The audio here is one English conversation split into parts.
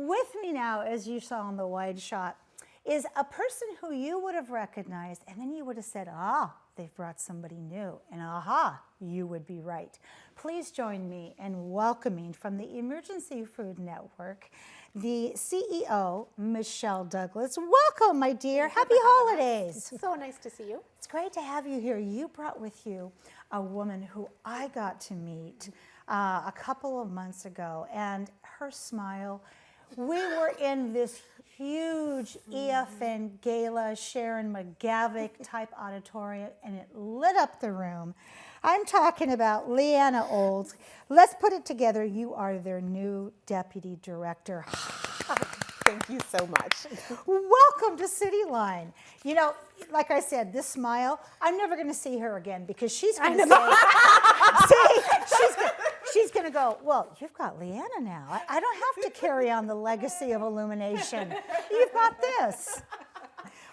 With me now, as you saw in the wide shot, is a person who you would have recognized, and then you would have said, ah, they've brought somebody new, and aha, you would be right. Please join me in welcoming from the Emergency Food Network, the CEO, Michelle Douglas. Welcome, my dear. Happy holidays. So nice to see you. It's great to have you here. You brought with you a woman who I got to meet a couple of months ago, and her smile. We were in this huge EFN Gala, Sharon McGavick type auditorium, and it lit up the room. I'm talking about Leanna Olds. Let's put it together. You are their new deputy director. Thank you so much. Welcome to CityLine. You know, like I said, this smile, I'm never going to see her again because she's going to say, she's going to go, well, you've got Leanna now. I don't have to carry on the legacy of Illumination. You've got this.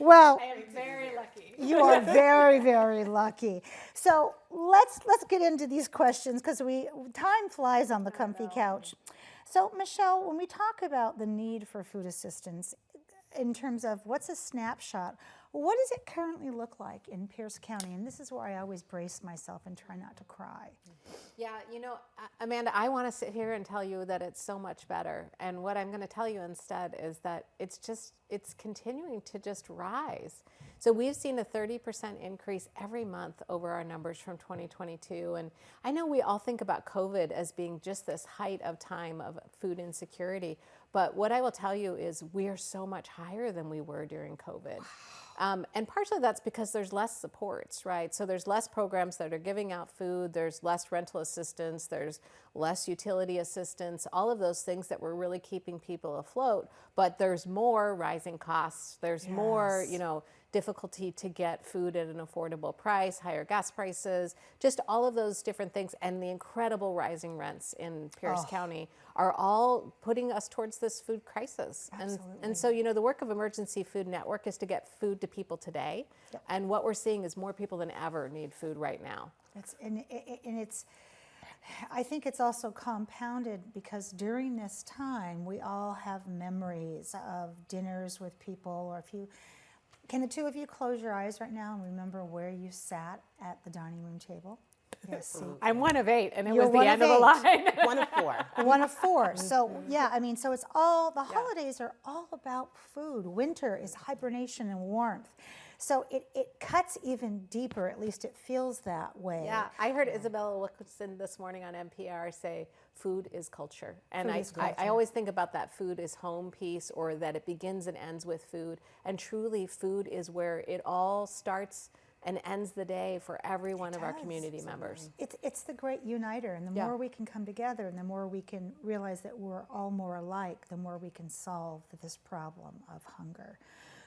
Well, I am very lucky. You are very, very lucky. So let's get into these questions because time flies on the comfy couch. So Michelle, when we talk about the need for food assistance in terms of what's a snapshot, what does it currently look like in Pierce County? And this is where I always brace myself and try not to cry. Yeah, you know, Amanda, I want to sit here and tell you that it's so much better. And what I'm going to tell you instead is that it's continuing to just rise. So we've seen a 30% increase every month over our numbers from 2022. And I know we all think about COVID as being just this height of time of food insecurity. But what I will tell you is we are so much higher than we were during COVID. And partially that's because there's less supports, right? So there's less programs that are giving out food, there's less rental assistance, there's less utility assistance, all of those things that were really keeping people afloat. But there's more rising costs, there's more, you know, difficulty to get food at an affordable price, higher gas prices, just all of those different things, and the incredible rising rents in Pierce County are all putting us towards this food crisis. And so, you know, the work of Emergency Food Network is to get food to people today. Yep. And what we're seeing is more people than ever need food right now. I think it's also compounded because during this time, we all have memories of dinners with people, or can the two of you close your eyes right now and remember where you sat at the dining room table? Yes. I'm one of 8, and it was the end of the line. One of 4. One of 4. So, yeah, I mean, so it's all, the holidays are all about food. Winter is hibernation and warmth. So it cuts even deeper, at least it feels that way. Yeah, I heard Isabella Wilkinson this morning on NPR say, food is culture. And I always think about that food is home piece, or that it begins and ends with food. And truly, food is where it all starts and ends the day for every one of our community members. It's the great uniter, and the more we can come together and the more we can realize that we're all more alike, the more we can solve this problem of hunger.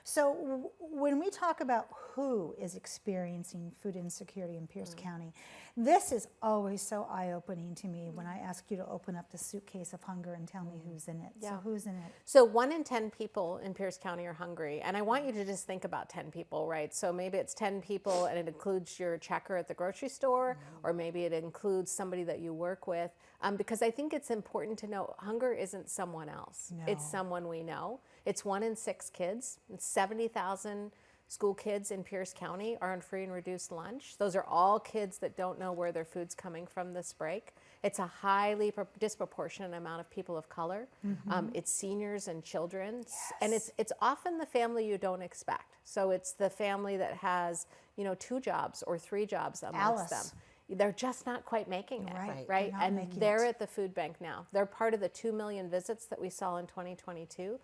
So when we talk about who is experiencing food insecurity in Pierce County, this is always so eye-opening to me when I ask you to open up the suitcase of hunger and tell me who's in it. Yeah. So who's in it? So 1 in 10 people in Pierce County are hungry. And I want you to just think about 10 people, right? So maybe it's 10 people and it includes your checker at the grocery store, or maybe it includes somebody that you work with. Because I think it's important to know hunger isn't someone else. No. It's someone we know. It's 1 in 6 kids. 70,000 school kids in Pierce County are on free and reduced lunch. Those are all kids that don't know where their food's coming from this break. It's a highly disproportionate amount of people of color. It's seniors and children. Yes. And it's often the family you don't expect. So it's the family that has, you know, 2 jobs or 3 jobs amongst them. They're just not quite making it, right? And they're at the food bank now. They're part of the 2 million visits that we saw in 2022.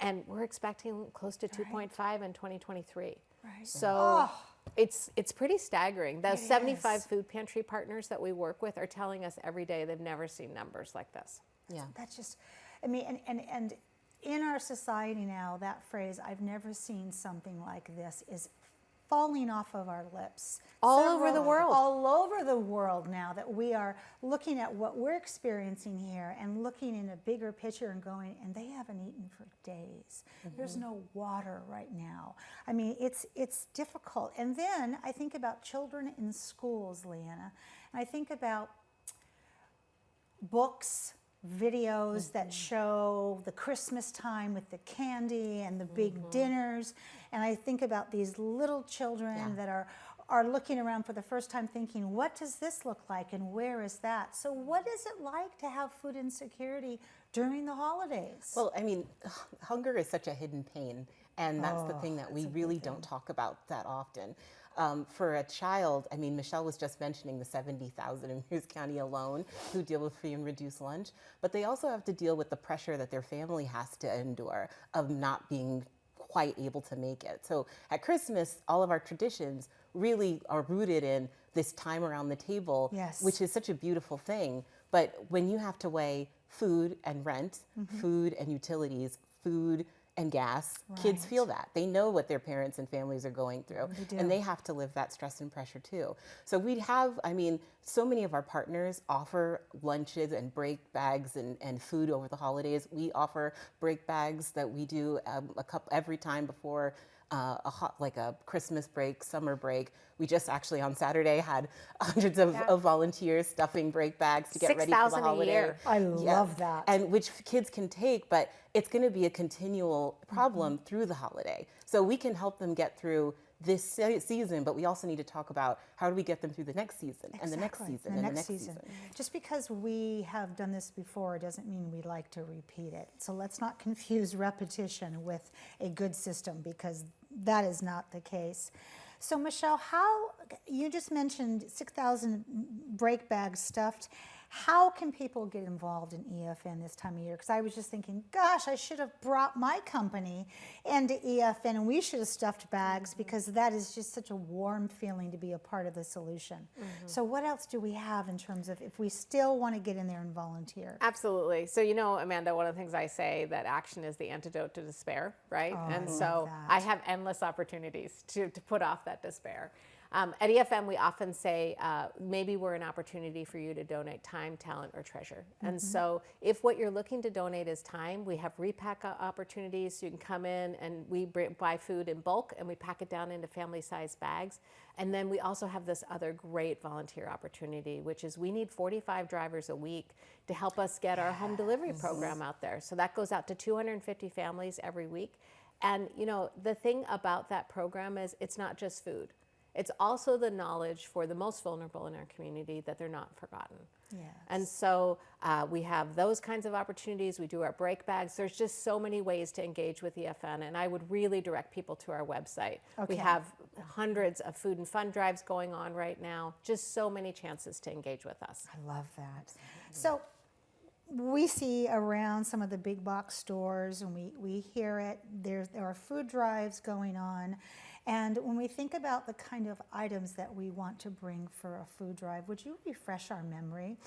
And we're expecting close to 2.5 in 2023. Right. So it's pretty staggering. Those 75 food pantry partners that we work with are telling us every day they've never seen numbers like this. Yeah. That's just, I mean, and in our society now, that phrase, I've never seen something like this, is falling off of our lips. All over the world. All over the world now, that we are looking at what we're experiencing here and looking in a bigger picture and going, and they haven't eaten for days. There's no water right now. I mean, it's difficult. And then I think about children in schools, Leanna, and I think about books, videos that show the Christmas time with the candy and the big dinners. And I think about these little children that are looking around for the first time thinking, what does this look like and where is that? So what is it like to have food insecurity during the holidays? Well, I mean, hunger is such a hidden pain, and that's the thing that we really don't talk about that often. For a child, I mean, Michelle was just mentioning the 70,000 in Hughes County alone who deal with free and reduced lunch, but they also have to deal with the pressure that their family has to endure of not being quite able to make it. So at Christmas, all of our traditions really are rooted in this time around the table, which is such a beautiful thing. But when you have to weigh food and rent, food and utilities, food and gas, kids feel that. They know what their parents and families are going through, and they have to live that stress and pressure too. So we have, I mean, so many of our partners offer lunches and break bags and food over the holidays. We offer break bags that we do every time before like a Christmas break, summer break. We just actually on Saturday had hundreds of volunteers stuffing break bags to get ready for the holiday. 6,000 a year. I love that. And which kids can take, but it's going to be a continual problem through the holiday. So we can help them get through this season, but we also need to talk about how do we get them through the next season and the next season and the next season. Just because we have done this before doesn't mean we like to repeat it. So let's not confuse repetition with a good system, because that is not the case. So Michelle, you just mentioned 6,000 break bags stuffed. How can people get involved in EFN this time of year? Because I was just thinking, gosh, I should have brought my company into EFN and we should have stuffed bags, because that is just such a warm feeling to be a part of the solution. So what else do we have in terms of if we still want to get in there and volunteer? Absolutely. So, you know, Amanda, one of the things I say that action is the antidote to despair, right? And so I have endless opportunities to put off that despair. At EFM, we often say maybe we're an opportunity for you to donate time, talent, or treasure. And so if what you're looking to donate is time, we have repack opportunities. So you can come in and we buy food in bulk and we pack it down into family-sized bags. And then we also have this other great volunteer opportunity, which is we need 45 drivers a week to help us get our home delivery program out there. So that goes out to 250 families every week. And, you know, the thing about that program is it's not just food. It's also the knowledge for the most vulnerable in our community that they're not forgotten. And so we have those kinds of opportunities. We do our break bags. There's just so many ways to engage with EFN, and I would really direct people to our website. We have hundreds of food and fun drives going on right now. Just so many chances to engage with us. I love that. So we see around some of the big box stores, and we hear it, there are food drives going on. And when we think about the kind of items that we want to bring for a food drive, would you refresh our memory?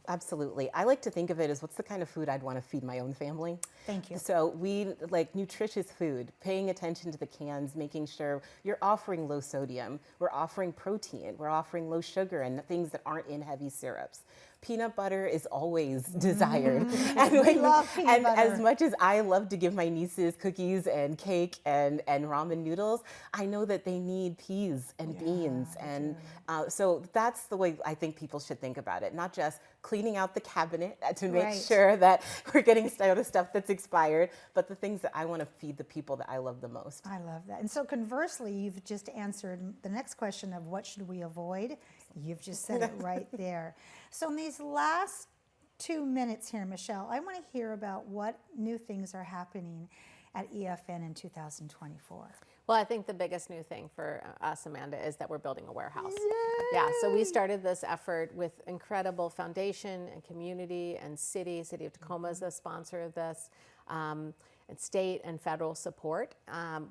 Absolutely. I like to think of it as what's the kind of food I'd want to feed my own family. Thank you. So we like nutritious food, paying attention to the cans, making sure you're offering low sodium, we're offering protein, we're offering low sugar and things that aren't in heavy syrups. Peanut butter is always desired. And we love peanut butter. As much as I love to give my nieces cookies and cake and ramen noodles, I know that they need peas and beans. And so that's the way I think people should think about it. Not just cleaning out the cabinet to make sure that we're getting out of stuff that's expired, but the things that I want to feed the people that I love the most. I love that. And so conversely, you've just answered the next question of what should we avoid? You've just said it right there. So in these last 2 minutes here, Michelle, I want to hear about what new things are happening at EFN in 2024. Well, I think the biggest new thing for us, Amanda, is that we're building a warehouse. Yeah, so we started this effort with incredible foundation and community and City of Tacoma is the sponsor of this, and state and federal support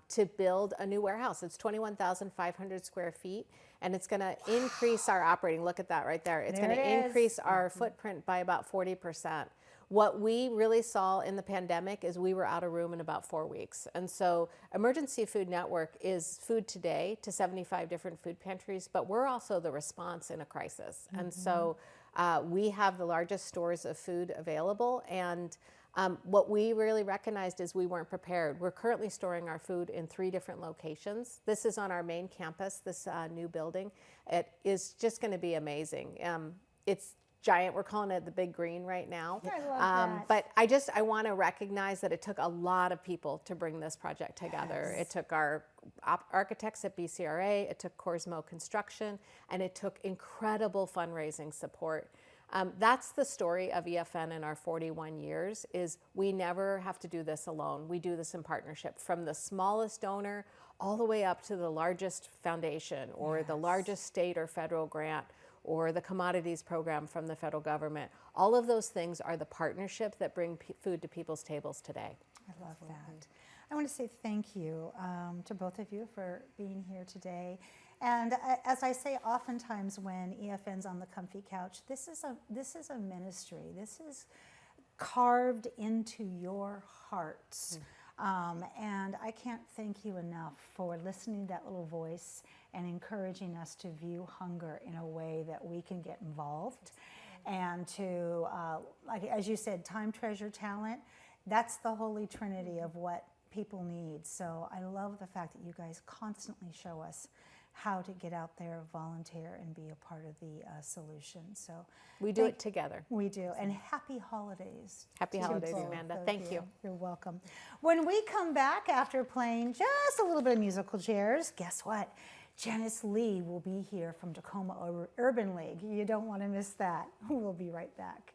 to build a new warehouse. It's 21,500 square feet, and it's going to increase our operating. Look at that right there. It's going to increase our footprint by about 40%. What we really saw in the pandemic is we were out of room in about 4 weeks. And so Emergency Food Network is food today to 75 different food pantries, but we're also the response in a crisis. And so we have the largest stores of food available. And what we really recognized is we weren't prepared. We're currently storing our food in 3 different locations. This is on our main campus, this new building. It is just going to be amazing. It's giant. We're calling it the Big Green right now. I love that. But I want to recognize that it took a lot of people to bring this project together. Yes. It took our architects at BCRA, it took Corsmo Construction, and it took incredible fundraising support. That's the story of EFN in our 41 years, is we never have to do this alone. We do this in partnership, from the smallest donor all the way up to the largest foundation, or the largest state or federal grant, or the commodities program from the federal government. All of those things are the partnership that bring food to people's tables today. I love that. I want to say thank you to both of you for being here today. And as I say oftentimes when EFN's on the comfy couch, this is a ministry. This is carved into your hearts. And I can't thank you enough for listening to that little voice and encouraging us to view hunger in a way that we can get involved and to, like as you said, time, treasure, talent. That's the holy trinity of what people need. So I love the fact that you guys constantly show us how to get out there, volunteer, and be a part of the solution. So we do it together. We do. And happy holidays. Happy to holidays, both Amanda. of Thank you. You're welcome. When we come back after playing just a little bit of musical chairs, guess what? Janice Lee will be here from Tacoma Urban League. You don't want to miss that. We'll be right back.